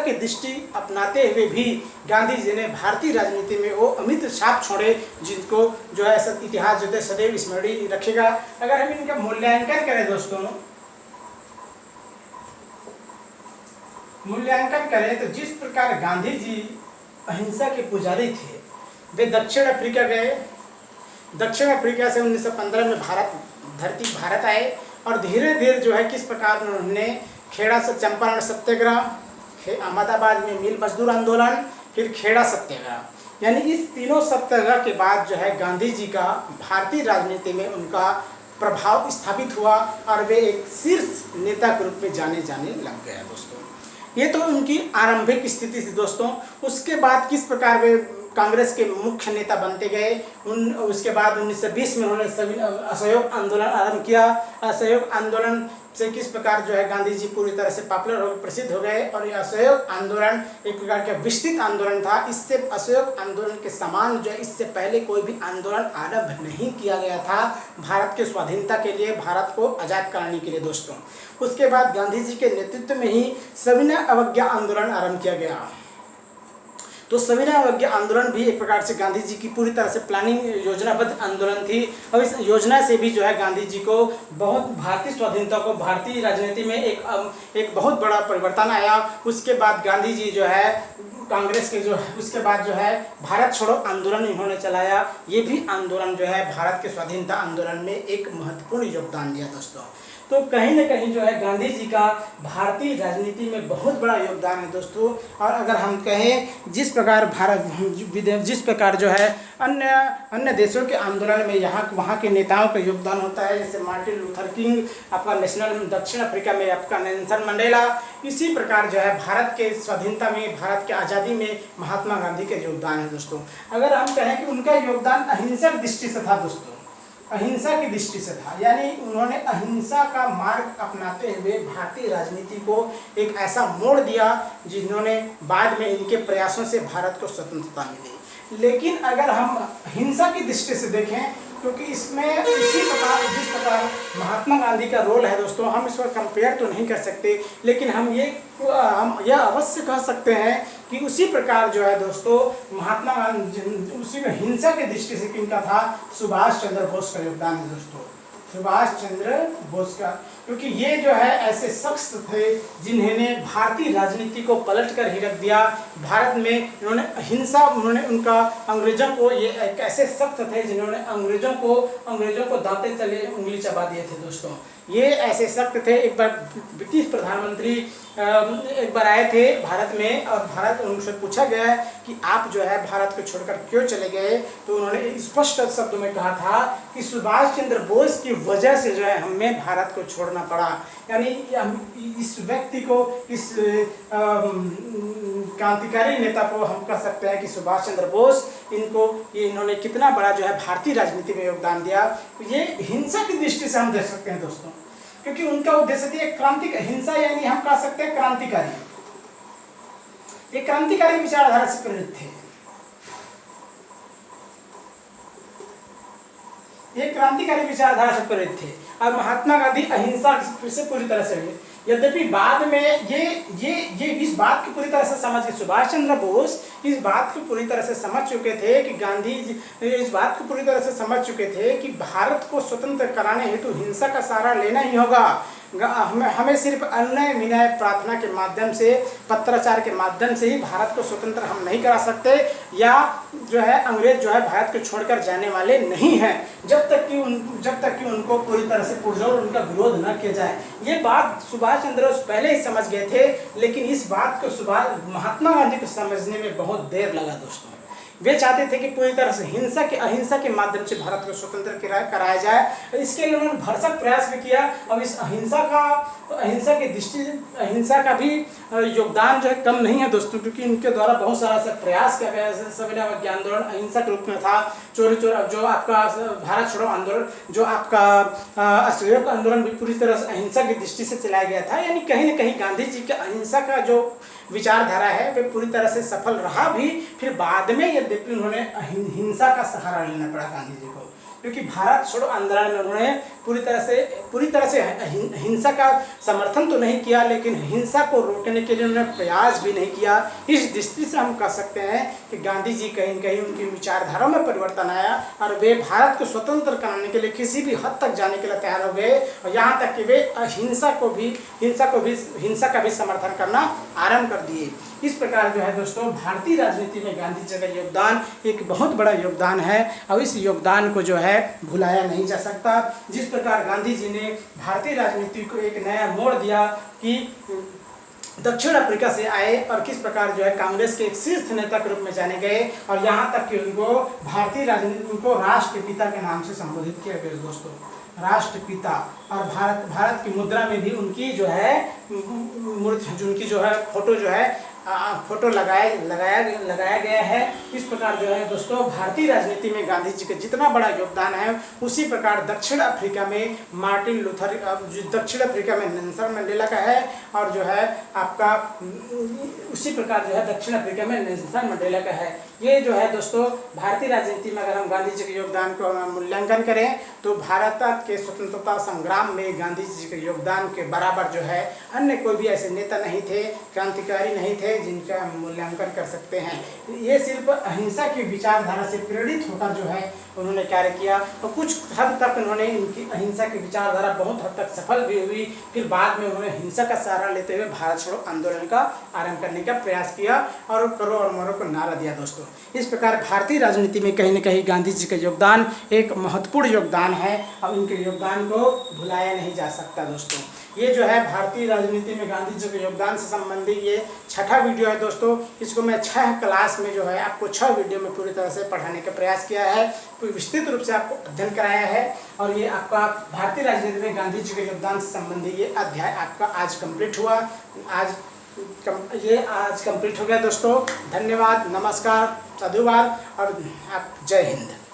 A: की दृष्टि अपनाते हुए भी गांधी जी ने भारतीय राजनीति में वो अमिट छाप छोड़े जिनको जो है इतिहास जो है सदैव स्मरणीय रखेगा। अगर हम इनका मूल्यांकन करें दोस्तों, मूल्यांकन करें तो जिस प्रकार गांधी जी अहिंसा के पुजारी थे, वे दक्षिण अफ्रीका गए। दक्षिण अफ्रीका से 1915 में भारत आए और धीरे धीरे जो है किस प्रकार उन्होंने खेड़ा से चंपारण सत्याग्रह, अहमदाबाद में मिल मजदूर आंदोलन, फिर खेड़ा सत्याग्रह, यानी इस तीनों सत्याग्रह के बाद जो है गांधी जी का भारतीय राजनीति में उनका प्रभाव स्थापित हुआ और वे एक शीर्ष नेता के रूप में जाने लग गए दोस्तों। ये तो उनकी आरंभिक स्थिति थी दोस्तों। उसके बाद किस प्रकार वे कांग्रेस के मुख्य नेता बनते गए, उसके बाद 1920 में उन्होंने सभी असहयोग आंदोलन आरंभ किया। असहयोग आंदोलन से किस प्रकार जो है गांधी जी पूरी तरह से पॉपुलर हो प्रसिद्ध हो गए और ये असहयोग आंदोलन एक प्रकार का विस्तृत आंदोलन था। इससे असहयोग आंदोलन के समान जो है इससे पहले कोई भी आंदोलन आरंभ नहीं किया गया था भारत के स्वाधीनता के लिए, भारत को आज़ाद कराने के लिए दोस्तों। उसके बाद गांधी जी के नेतृत्व में ही सविनय अवज्ञा आंदोलन आरंभ किया गया। तो सविनय अवज्ञा आंदोलन भी एक प्रकार से गांधी जी की पूरी तरह से प्लानिंग योजनाबद्ध आंदोलन थी और इस योजना से भी जो है गांधी जी को बहुत भारतीय स्वाधीनता को भारतीय राजनीति में एक बहुत बड़ा परिवर्तन आया। उसके बाद गांधी जी जो है कांग्रेस के उसके बाद जो है भारत छोड़ो आंदोलन इन्होंने चलाया। ये भी आंदोलन जो है भारत के स्वाधीनता आंदोलन में एक महत्वपूर्ण योगदान दिया दोस्तों। तो कहीं न कहीं जो है गांधी जी का भारतीय राजनीति में बहुत बड़ा योगदान है दोस्तों। और अगर हम कहें जिस प्रकार जो है अन्य देशों के आंदोलन में वहाँ के नेताओं का योगदान होता है, जैसे मार्टिन लूथर किंग आपका दक्षिण अफ्रीका में आपका नेल्सन मंडेला, इसी प्रकार जो है भारत के स्वाधीनता में, भारत के आज़ादी में महात्मा गांधी का योगदान है दोस्तों। अगर हम कहें कि उनका योगदान अहिंसक दृष्टि से था दोस्तों, अहिंसा की दृष्टि से था, यानी उन्होंने अहिंसा का मार्ग अपनाते हुए भारतीय राजनीति को एक ऐसा मोड़ दिया जिन्होंने बाद में इनके प्रयासों से भारत को स्वतंत्रता मिली। लेकिन अगर हम हिंसा की दृष्टि से देखें, क्योंकि इसमें इसी प्रकार जिस प्रकार महात्मा गांधी का रोल है दोस्तों, हम इसको कंपेयर तो नहीं कर सकते, लेकिन हम यह अवश्य कह सकते हैं कि उसी प्रकार जो है दोस्तों महात्मा गांधी उसी में हिंसा की दृष्टि से किनका था, सुभाष चंद्र बोस का योगदान है दोस्तों, सुभाष चंद्र बोस का। क्योंकि ये जो है ऐसे शख्स थे जिन्होंने भारतीय राजनीति को पलट कर ही रख दिया। भारत में इन्होंने हिंसा, उनका अंग्रेजों को, ये एक ऐसे शख्स थे जिन्होंने अंग्रेजों को दांते चले उंगली चबा दिए थे दोस्तों। ये ऐसे शख्स थे। एक बार ब्रिटिश प्रधानमंत्री एक बार आए थे भारत में और उनसे पूछा गया कि आप जो है भारत को छोड़कर क्यों चले गए, तो उन्होंने स्पष्ट शब्दों में कहा था कि सुभाष चंद्र बोस की वजह से जो है हमें भारत को छोड़ना पड़ा। यानी इस व्यक्ति को, इस क्रांतिकारी नेता को हम कह सकते हैं कि सुभाष चंद्र बोस, इन्होंने कितना बड़ा जो है भारतीय राजनीति में योगदान दिया। ये हिंसा की दृष्टि से हम देख सकते हैं दोस्तों, क्योंकि उनका उद्देश्य थी क्रांतिक हिंसा, यानी हम कह सकते हैं क्रांतिकारी, एक क्रांतिकारी विचारधारा से प्रेरित थे। ये क्रांतिकारी विचारधारा से प्रेरित थे और महात्मा गांधी अहिंसा से पूरी तरह से हुए। यद्यपि बाद में ये इस बात की पूरी तरह से समझ के, सुभाष चंद्र बोस इस बात को पूरी तरह से समझ चुके थे कि गांधी जी इस बात को पूरी तरह से समझ चुके थे कि भारत को स्वतंत्र कराने हेतु हिंसा का सहारा लेना ही होगा। हमें सिर्फ अन्य विनय प्रार्थना के माध्यम से, पत्राचार के माध्यम से ही भारत को स्वतंत्र हम नहीं करा सकते, या जो है अंग्रेज जो है भारत को छोड़कर जाने वाले नहीं हैं जब तक कि उनको पूरी तरह से पुरजोर उनका विरोध न किया जाए। ये बात सुभाष चंद्र बोस पहले ही समझ गए थे, लेकिन इस बात को महात्मा गांधी को समझने में बहुत देर लगा दोस्तों। वे चाहते थे कि पूरी तरह से अहिंसा के माध्यम से भारत को स्वतंत्र कराया जाए। इसके लिए उन्होंने भरसक प्रयास भी किया। अब इस अहिंसा का भी योगदान जो है कम नहीं है दोस्तों, क्योंकि इनके द्वारा बहुत सारा से प्रयास किया गया। सविनय अवज्ञा आंदोलन अहिंसा के रूप में था, चोरी जो आपका भारत छोड़ो आंदोलन, जो आपका असहयोग आंदोलन भी पूरी तरह से अहिंसा की दृष्टि से चलाया गया था। यानी कहीं न कहीं गांधी जी के अहिंसा का जो विचारधारा है वे पूरी तरह से सफल रहा भी। फिर बाद में यद्यपि उन्होंने हिंसा का सहारा लेना पड़ा गांधी जी को, क्योंकि भारत छोड़ो आंदोलन में उन्होंने पूरी तरह से हिंसा का समर्थन तो नहीं किया, लेकिन हिंसा को रोकने के लिए उन्होंने प्रयास भी नहीं किया। इस दृष्टि से हम कह सकते हैं कि गांधी जी कहीं न कहीं उनकी विचारधारा में परिवर्तन आया और वे भारत को स्वतंत्र कराने के लिए किसी भी हद तक जाने के लिए तैयार हो गए, और यहाँ तक कि वे हिंसा का भी समर्थन करना आरंभ कर दिए। इस प्रकार जो है दोस्तों भारतीय राजनीति में गांधी जी का योगदान एक बहुत बड़ा योगदान है, और इस योगदान को जो है भुलाया नहीं जा सकता। जिस प्रकार गांधी जी ने भारतीय राजनीति को एक नया मोड़ दिया कि दक्षिण अफ्रीका से आए और किस प्रकार जो है कांग्रेस के एक शीर्ष नेता के रूप में जाने गए, और यहाँ तक कि उनको भारतीय राजनीति को राष्ट्रपिता के नाम से संबोधित किया गया दोस्तों, राष्ट्रपिता। और भारत की मुद्रा में भी उनकी जो है उनकी जो है फोटो लगाया गया है। इस प्रकार जो है दोस्तों भारतीय राजनीति में गांधी जी का जितना बड़ा योगदान है, उसी प्रकार दक्षिण अफ्रीका में मार्टिन लूथर, दक्षिण अफ्रीका में नेल्सन मंडेला का है, और जो है आपका उसी प्रकार जो है दक्षिण अफ्रीका में नेल्सन मंडेला का है। ये जो है दोस्तों भारतीय राजनीति में अगर हम गांधी जी के योगदान को मूल्यांकन करें तो भारत के स्वतंत्रता संग्राम में गांधी जी के योगदान के बराबर जो है अन्य कोई भी ऐसे नेता नहीं थे, क्रांतिकारी नहीं थे जिनका हम मूल्यांकन कर सकते हैं। ये सिर्फ अहिंसा की विचारधारा से प्रेरित होकर जो है उन्होंने कार्य किया, और कुछ हद तक उन्होंने इनकी अहिंसा की विचारधारा बहुत हद तक सफल भी हुई। फिर बाद में उन्होंने हिंसा का सहारा लेते हुए भारत छोड़ो आंदोलन का आरंभ करने का प्रयास किया और करो और मरो को नारा दिया दोस्तों। इस प्रकार भारतीय राजनीति में कहीं न कहीं गांधी जी का योगदान एक महत्वपूर्ण योगदान है, और उनके योगदान को भुलाया नहीं जा सकता दोस्तों। ये जो है भारतीय राजनीति में गांधी जी के योगदान से संबंधित ये छठा वीडियो है दोस्तों। इसको मैं 6 क्लास में जो है आपको 6 वीडियो में पूरी तरह से पढ़ाने का प्रयास किया है, पूरी विस्तृत रूप से आपको अध्ययन कराया है, और ये आपका भारतीय राजनीति में गांधी जी के योगदान से संबंधित ये अध्याय आपका आज कंप्लीट हुआ। आज कंप्लीट हो गया दोस्तों। धन्यवाद, नमस्कार, साधुवाद और आप जय हिंद।